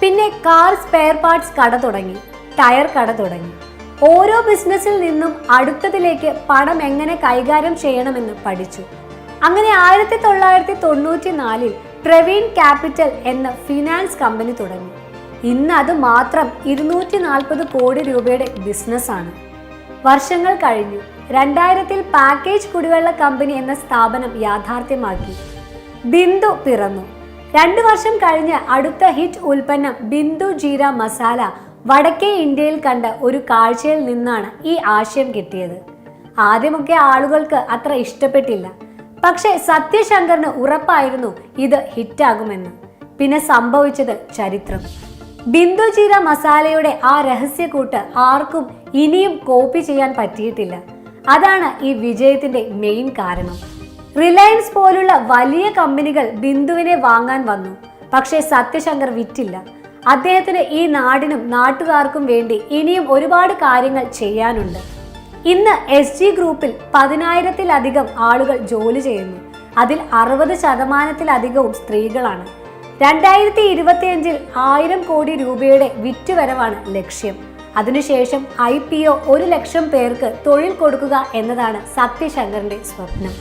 പിന്നെ car spare parts കട തുടങ്ങി, ടയർ കട തുടങ്ങി. ഓരോ ബിസിനസ്സിൽ നിന്നും അടുത്തതിലേക്ക് പണം എങ്ങനെ കൈകാര്യം ചെയ്യണമെന്ന് പഠിച്ചു. അങ്ങനെ 1994 പ്രവീൺ ക്യാപിറ്റൽ എന്ന ഫിനാൻസ് കമ്പനി തുടങ്ങി. ഇന്ന് അത് മാത്രം 240 കോടി രൂപയുടെ ബിസിനസ്സാണ്. വർഷങ്ങൾ കഴിഞ്ഞു. 2000 പാക്കേജ് കുടിവെള്ള കമ്പനി എന്ന സ്ഥാപനം യാഥാർത്ഥ്യമാക്കി. ബിന്ദു പിറന്നു. 2 വർഷം കഴിഞ്ഞ് അടുത്ത ഹിറ്റ് ഉൽപ്പന്നം ബിന്ദു ജീര മസാല വടക്കേ ഇന്ത്യയിൽ കണ്ട ഒരു കാഴ്ചയിൽ നിന്നാണ് ഈ ആശയം കിട്ടിയത്. ആദ്യമൊക്കെ ആളുകൾക്ക് അത്ര ഇഷ്ടപ്പെട്ടില്ല. പക്ഷേ സത്യശങ്കറിന് ഉറപ്പായിരുന്നു ഇത് ഹിറ്റാകുമെന്ന്. പിന്നെ സംഭവിച്ചത് ചരിത്രം. ബിന്ദു ജീര മസാലയുടെ ആ രഹസ്യക്കൂട്ട് ആർക്കും ഇനിയും കോപ്പി ചെയ്യാൻ പറ്റിയിട്ടില്ല. അതാണ് ഈ വിജയത്തിന്റെ മെയിൻ കാരണം. റിലയൻസ് പോലുള്ള വലിയ കമ്പനികൾ ബിന്ദുവിനെ വാങ്ങാൻ വന്നു. പക്ഷേ സത്യശങ്കർ വിറ്റില്ല. അദ്ദേഹത്തിന് ഈ നാടിനും നാട്ടുകാർക്കും വേണ്ടി ഇനിയും ഒരുപാട് കാര്യങ്ങൾ ചെയ്യാനുണ്ട്. ഇന്ന് SG ഗ്രൂപ്പിൽ 10,000-ലധികം ആളുകൾ ജോലി ചെയ്യുന്നു. അതിൽ 60% സ്ത്രീകളാണ്. 2025 1000 കോടി രൂപയുടെ വിറ്റുവരവാണ് ലക്ഷ്യം. അതിനുശേഷം IPO 1 ലക്ഷം പേർക്ക് തൊഴിൽ കൊടുക്കുക എന്നതാണ് സത്യശങ്കറിന്റെ സ്വപ്നം.